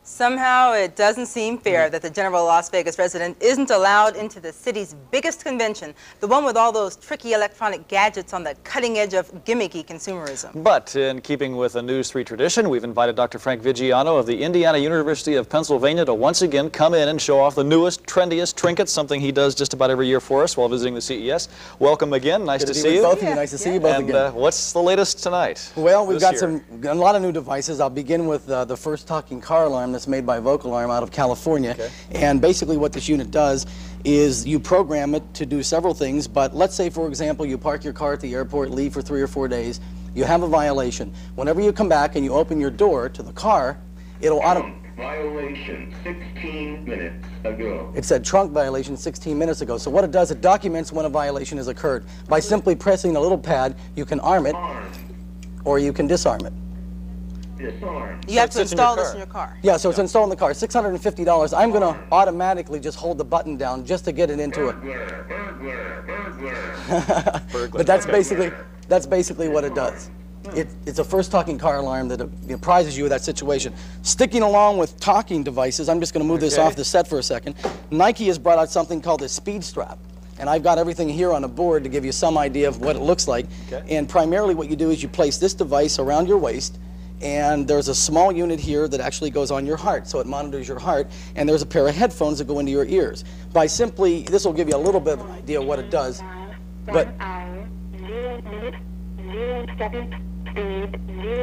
Somehow it doesn't seem fair that the general Las Vegas resident isn't allowed into the city's biggest convention, the one with all those tricky electronic gadgets on the cutting edge of gimmicky consumerism. But in keeping with a News 3 tradition, we've invited Dr. Frank Vigiano of the Indiana University of Pennsylvania to once again come in and show off the newest, trendiest trinkets, something he does just about every year for us while visiting the CES. Welcome again. Nice to see you. Both of you. Nice to see you both again. And what's the latest tonight? Well, we've got a lot of new devices. I'll begin with the first talking car alarm that's made by Vocal Alarm out of California. Okay. And basically what this unit does is you program it to do several things, but let's say, for example, you park your car at the airport, leave for 3 or 4 days, you have a violation. Whenever you come back and you open your door to the car, it'll violation 16 minutes ago. It said trunk violation 16 minutes ago. So what it does, it documents when a violation has occurred. By simply pressing a little pad, you can arm it, or you can disarm it. You have to install this in your car. Yeah, so it's installed in the car. $650. I'm going to automatically just hold the button down just to get it into it. But that's basically what it does. It's a first talking car alarm that apprises you of that situation. Sticking along with talking devices, I'm just going to move this off the set for a second. Nike has brought out something called the Speed Strap. And I've got everything here on a board to give you some idea of what it looks like. And primarily what you do is you place this device around your waist, and there's a small unit here that actually goes on your heart, so it monitors your heart, and there's a pair of headphones that go into your ears. By simply, this will give you a little bit of an idea of what it does, but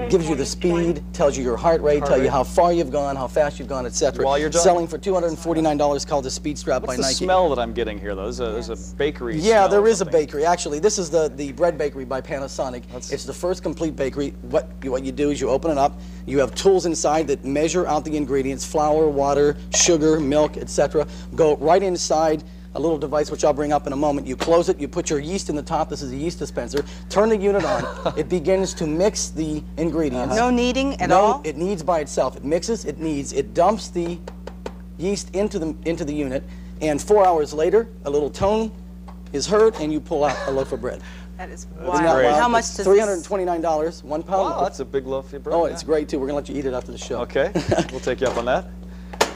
gives you the speed, tells you your heart rate, tells you how far you've gone, how fast you've gone, etc. While you're done. Selling for $249, called the Speed Strap by Nike. What's the smell that I'm getting here, though? There's a bakery smell. Yeah, there is a bakery. Actually, this is the bread bakery by Panasonic. It's the first complete bakery. What you do is you open it up. You have tools inside that measure out the ingredients: flour, water, sugar, milk, etc. Go right inside a little device, which I'll bring up in a moment. You close it, you put your yeast in the top. This is a yeast dispenser. Turn the unit on. It begins to mix the ingredients. No kneading at all? It kneads by itself. It mixes, it kneads, it dumps the yeast into the unit, and 4 hours later, a little tone is heard, and you pull out a loaf of bread. That is wild. How much does $329, 1 pound. Wow, that's a big loaf of bread. Oh, it's great, too. We're going to let you eat it after the show. Okay, we'll take you up on that.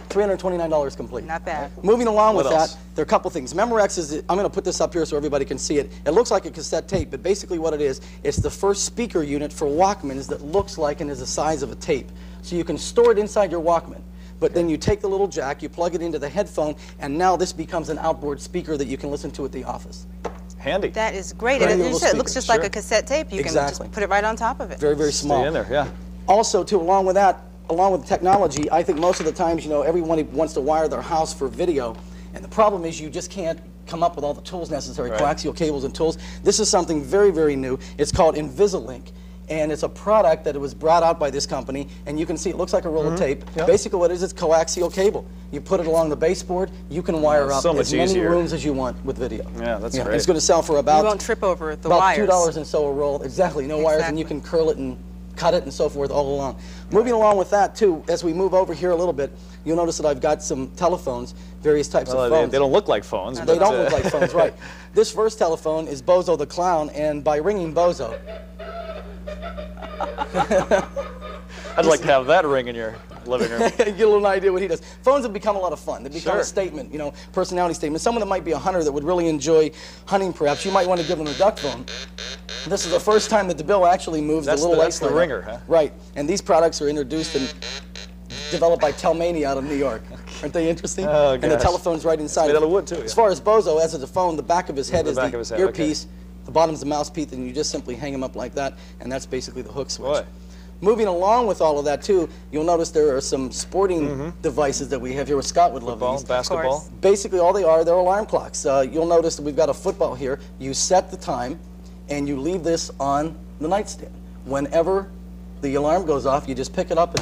$329 complete. Not bad. Moving along with that, there are a couple things. Memorex is, I'm going to put this up here so everybody can see it. It looks like a cassette tape, but basically what it is, it's the first speaker unit for Walkmans that looks like and is the size of a tape. So you can store it inside your Walkman. But then you take the little jack, you plug it into the headphone, and now this becomes an outboard speaker that you can listen to at the office. Handy. That is great. And you said it looks just like a cassette tape. You can just put it right on top of it. Very, very small. Stay in there, yeah. Also, too, along with that, along with technology, I think most of the times, you know, everyone wants to wire their house for video, and the problem is you just can't come up with all the tools necessary, coaxial cables and tools. This is something very, very new. It's called Invisalink, and it's a product that was brought out by this company, and you can see it looks like a roll of tape. Yep. Basically what it is, it's coaxial cable. You put it along the baseboard, you can wire up as many rooms as you want with video. Yeah, that's great. It's going to sell for about, you won't trip over the wires. $2 and so a roll. Exactly, no wires, and you can curl it and cut it and so forth all along. Moving along with that too, as we move over here a little bit, you'll notice that I've got some telephones, various types of phones. They don't look like phones. They don't look like phones, right. This first telephone is Bozo the Clown, and by ringing Bozo... I'd like to have that ring in your living room. Get a little idea what he does. Phones have become a lot of fun. They become a statement, you know, personality statement. Someone that might be a hunter that would really enjoy hunting, perhaps, you might want to give them a duck phone. This is the first time that the bill actually moves the little That's the ringer, huh? Right. And these products are introduced and developed by Telmania out of New York. Aren't they interesting? Oh, and the telephone's right inside. It's made out of wood, too. As far as Bozo, as it's a phone, the back of his head is the earpiece. Okay. The bottom's the mouthpiece, and you just simply hang them up like that, and that's basically the hook switch. Boy. Moving along with all of that, too, you'll notice there are some sporting devices that we have here. Scott would love these. Basketball? Basically, all they are, they're alarm clocks. You'll notice that we've got a football here. You set the time, and you leave this on the nightstand. Whenever the alarm goes off, you just pick it up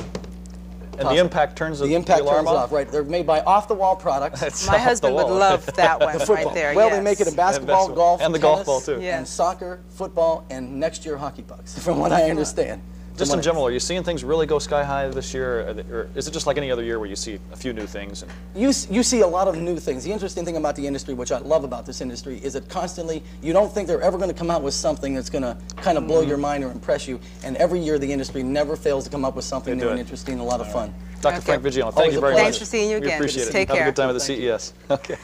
and the impact turns the impact alarm turns off. Right. They're made by off-the-wall products. My husband would love that one right there. Well, they make it in basketball, golf, and the golf ball too. And soccer, football, and next year hockey pucks, from what I understand. Just in general, are you seeing things really go sky high this year, or is it just like any other year where you see a few new things? And you see a lot of new things. The interesting thing about the industry, which I love about this industry, is that constantly you don't think they're ever going to come out with something that's going to kind of blow your mind or impress you. And every year the industry never fails to come up with something new and interesting and a lot of fun. Dr. Frank Vigiano, thank you very much. Thanks for seeing you again. We appreciate it. Take Have care. a good time at the CES. Okay.